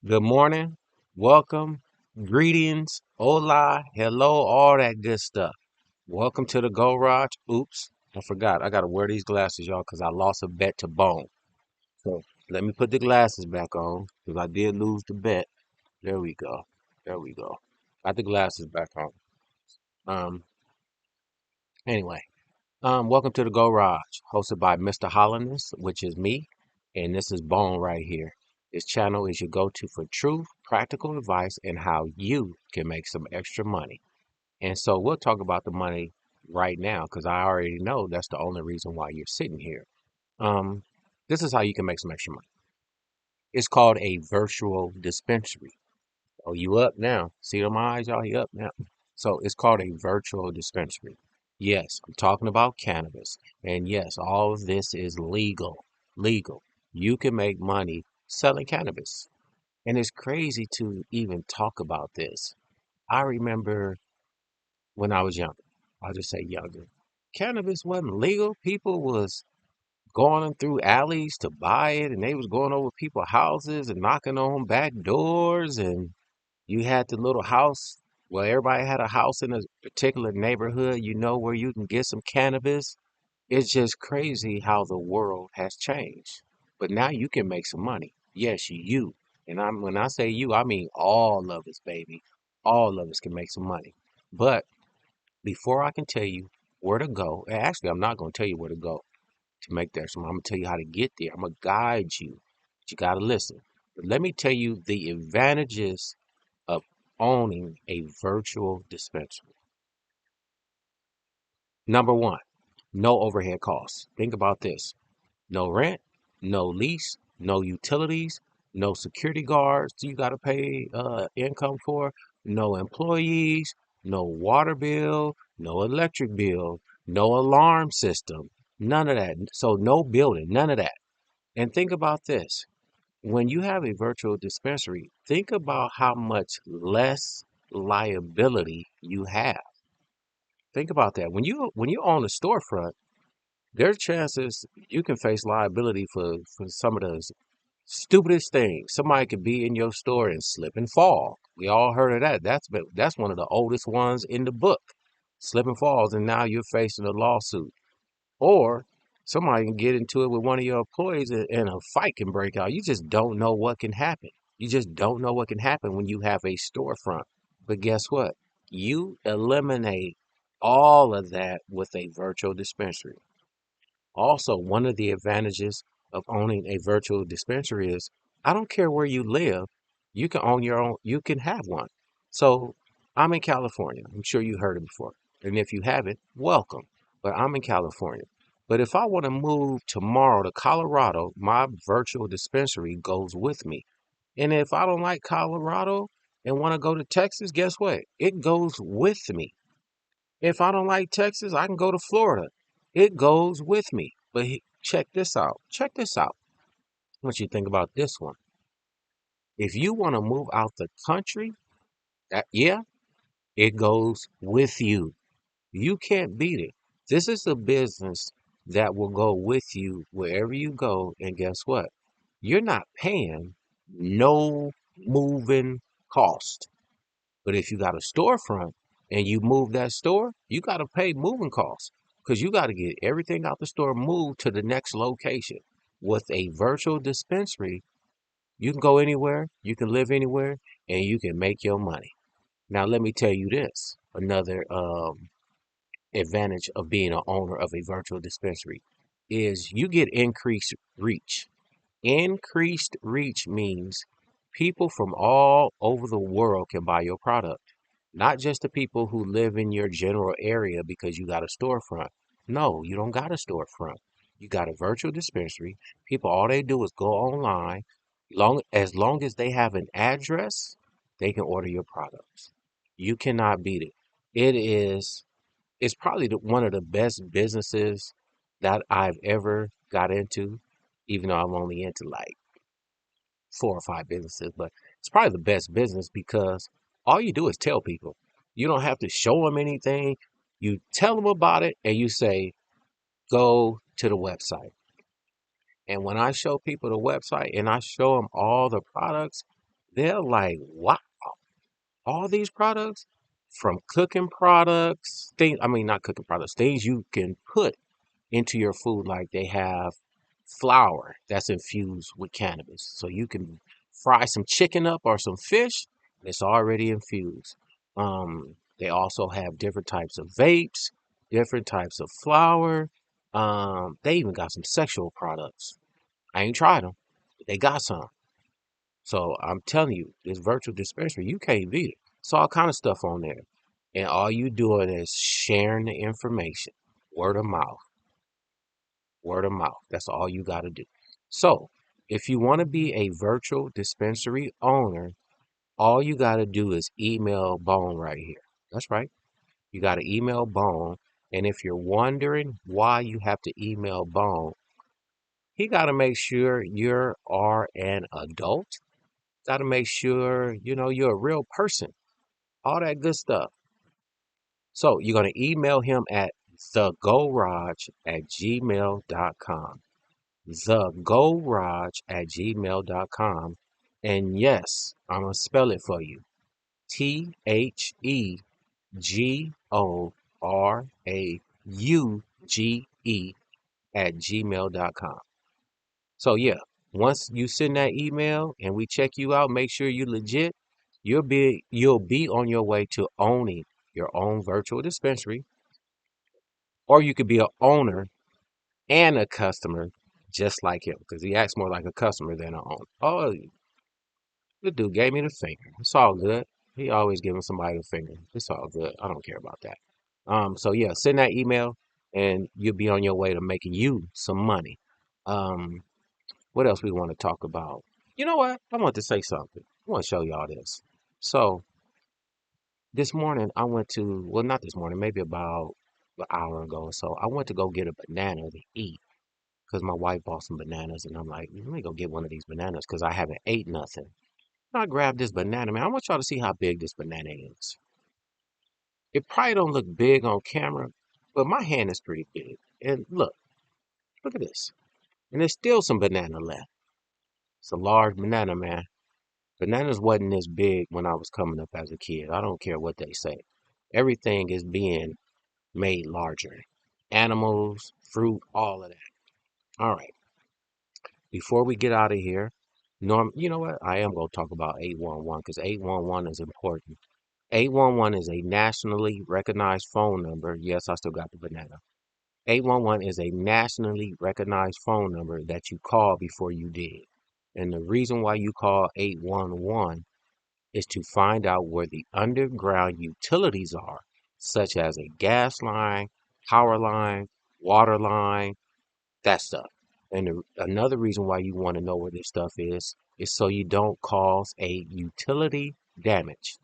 Good morning, welcome, greetings, hola, hello, all that good stuff. Welcome to the Garage. Oops, I forgot. I gotta wear these glasses, y'all, because I lost a bet to Bone. So let me put the glasses back on, because I did lose the bet. There we go. There we go. Got the glasses back on. Um, anyway, welcome to the Garage, hosted by Mr. Hollandness, which is me, and this is Bone right here. This channel is your go-to for truth, practical advice, and how you can make some extra money. And so we'll talk about the money right now because I already know that's the only reason why you're sitting here. Um, this is how you can make some extra money. It's called a virtual dispensary. Oh, you up now? See them eyes, y'all? You up now? So it's called a virtual dispensary. Yes, I'm talking about cannabis. And yes, all of this is legal. Legal. You can make money selling cannabis. And it's crazy to even talk about this. I remember when I was younger. I'll just say younger. Cannabis wasn't legal. People was going through alleys to buy it, and they was going over people's houses and knocking on back doors. And you had the little house. Well, everybody had a house in a particular neighborhood, where you can get some cannabis. It's just crazy how the world has changed. But now you can make some money. Yes, you. And when I say you, I mean all of us, baby. All of us can make some money. But before I can tell you where to go, and actually, I'm not going to tell you where to go to make that. So I'm going to tell you how to get there. I'm going to guide you. But you got to listen. But let me tell you the advantages of owning a virtual dispensary. Number one, no overhead costs. Think about this. No rent, no lease, no utilities, no security guards you got to pay income for, no employees, no water bill, no electric bill, no alarm system, none of that. So no building, none of that. And think about this. When you have a virtual dispensary, think about how much less liability you have. Think about that. When you own a storefront, there's chances you can face liability for some of those stupidest things. Somebody could be in your store and slip and fall. We all heard of that. That's one of the oldest ones in the book. Slip and falls, and now you're facing a lawsuit. Or somebody can get into it with one of your employees and a fight can break out. You just don't know what can happen. You just don't know what can happen when you have a storefront. But guess what? You eliminate all of that with a virtual dispensary. Also, one of the advantages of owning a virtual dispensary is I don't care where you live, you can own your own, you can have one. So I'm in California. I'm sure you heard it before. And if you haven't, welcome. But I'm in California. But if I want to move tomorrow to Colorado, my virtual dispensary goes with me. And if I don't like Colorado and want to go to Texas, guess what? It goes with me. If I don't like Texas, I can go to Florida. It goes with me. But check this out. Check this out. What you think about this one? If you want to move out the country, yeah, it goes with you. You can't beat it. This is a business that will go with you wherever you go. And guess what? You're not paying no moving cost. But if you got a storefront and you move that store, you got to pay moving costs because you got to get everything out the store moved to the next location. With a virtual dispensary, you can go anywhere, you can live anywhere, and you can make your money. Now, let me tell you this another advantage of being an owner of a virtual dispensary is you get increased reach. Increased reach means people from all over the world can buy your product. Not just the people who live in your general area because you got a storefront. No, you don't got a storefront. You got a virtual dispensary. People, all they do is go online. As long as they have an address, they can order your products. You cannot beat it. It is it's probably one of the best businesses that I've ever got into, even though I'm only into like 4 or 5 businesses, but it's probably the best business because all you do is tell people. You don't have to show them anything. You tell them about it and you say, go to the website. And when I show people the website and I show them all the products, they're like, wow, all these products from cooking products, things, I mean, not cooking products, things you can put into your food, like they have flour that's infused with cannabis. So you can fry some chicken up or some fish, and it's already infused. They also have different types of vapes, different types of flour. They even got some sexual products. I ain't tried them. They got some. So I'm telling you, this virtual dispensary, you can't beat it. It's all kind of stuff on there. And all you doing is sharing the information. Word of mouth. Word of mouth. That's all you got to do. So if you want to be a virtual dispensary owner, all you got to do is email Bone right here. That's right. You got to email Bone. And if you're wondering why you have to email Bone, he got to make sure you are an adult. Got to make sure, you're a real person. All that good stuff. So you're going to email him at thegorage@gmail.com. Thegorage@gmail.com. And yes, I'm going to spell it for you. TheGorauge@gmail.com. So yeah, once you send that email and we check you out, make sure you're legit, you'll be on your way to owning your own virtual dispensary, or you could be a owner and a customer just like him, because he acts more like a customer than an owner. Oh, the dude gave me the finger. It's all good. He always giving somebody the finger. It's all good. I don't care about that. So yeah, send that email and you'll be on your way to making you some money. Um, what else we want to talk about? You know what? I want to say something. I want to show y'all this. So this morning I went to, well, not this morning, maybe about an hour ago or so. I went to go get a banana to eat because my wife bought some bananas, and I'm like, let me go get one of these bananas because I haven't ate nothing. I grabbed this banana, man. I want y'all to see how big this banana is. It probably don't look big on camera, but my hand is pretty big. And look at this. And there's still some banana left. It's a large banana, man. Bananas wasn't this big when I was coming up as a kid. I don't care what they say. Everything is being made larger. Animals, fruit, all of that. All right. Before we get out of here, you know what? I am going to talk about 811 because 811 is important. 811 is a nationally recognized phone number. Yes, I still got the banana. 811 is a nationally recognized phone number that you call before you dig. And the reason why you call 811 is to find out where the underground utilities are, such as a gas line, power line, water line, that stuff. And another reason why you want to know where this stuff is so you don't cause a utility damage.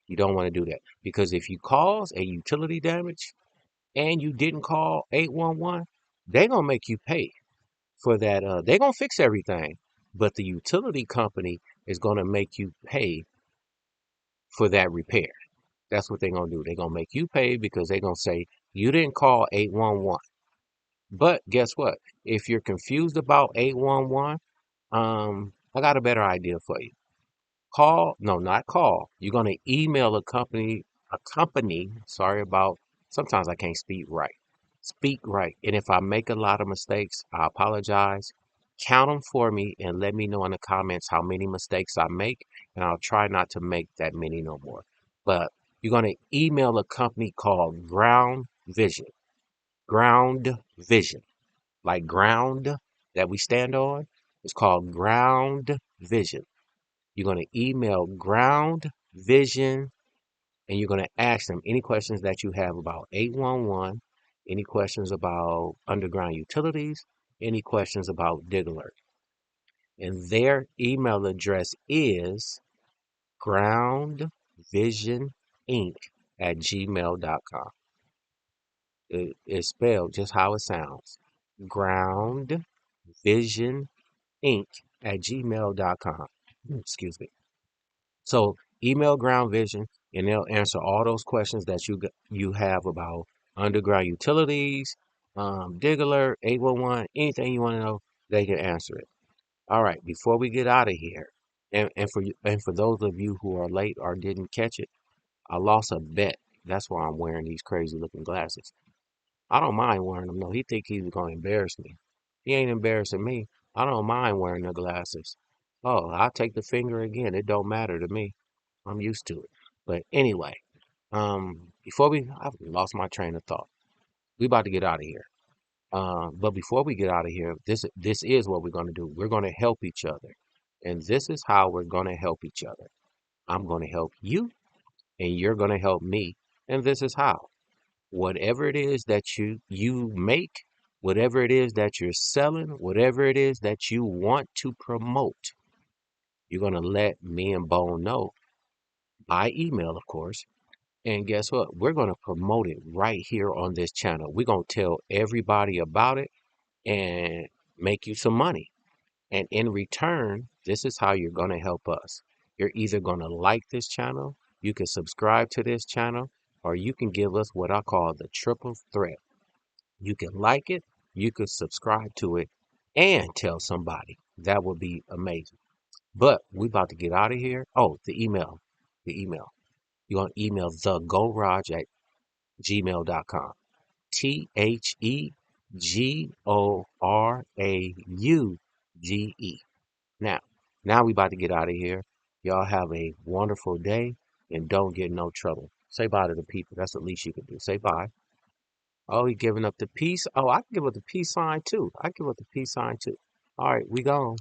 You don't want to do that because if you cause a utility damage and you didn't call 811, they're going to make you pay for that. They're going to fix everything, but the utility company is going to make you pay for that repair. That's what they're going to do. They're going to make you pay because they're going to say you didn't call 811. But guess what? If you're confused about 811, I got a better idea for you. Call, no, not call. You're going to email a company, sorry about, sometimes I can't speak right. Speak right. And if I make a lot of mistakes, I apologize. Count them for me and let me know in the comments how many mistakes I make, and I'll try not to make that many no more. But you're going to email a company called Ground Vision. Ground Vision. Like ground that we stand on. It's called Ground Vision. You're going to email Ground Vision and you're going to ask them any questions that you have about 811, any questions about underground utilities, any questions about Dig Alert. And their email address is groundvisioninc@gmail.com. It is spelled just how it sounds. Groundvisioninc@gmail.com. Excuse me. So email Ground Vision and they'll answer all those questions that you have about underground utilities, Dig Alert, 811, anything you want to know, they can answer it. All right, before we get out of here, And for those of you who are late or didn't catch it, I lost a bet. That's why I'm wearing these crazy looking glasses. I don't mind wearing them. No, he think he's gonna embarrass me. He ain't embarrassing me. I don't mind wearing the glasses. Oh, I'll take the finger again. It don't matter to me. I'm used to it. But anyway, I've lost my train of thought. We about to get out of here. But before we get out of here, this is what we're gonna do. We're gonna help each other, and this is how we're gonna help each other. I'm gonna help you, and you're gonna help me, and this is how. Whatever it is that you make, whatever it is that you're selling, whatever it is that you want to promote, you're gonna let me and Bone know by email, of course. And guess what? We're gonna promote it right here on this channel. We're gonna tell everybody about it and make you some money. And in return, this is how you're gonna help us. You're either gonna like this channel, you can subscribe to this channel, or you can give us what I call the triple threat. You can like it, you can subscribe to it, and tell somebody. That would be amazing. But we about to get out of here. Oh, the email. The email. You're going to email thegorage@gmail.com. TheGoRauge. Now, now we about to get out of here. Y'all have a wonderful day and don't get in no trouble. Say bye to the people. That's the least you can do. Say bye. Oh, he giving up the peace. Oh, I can give up the peace sign too. I give up the peace sign too. All right, we gone.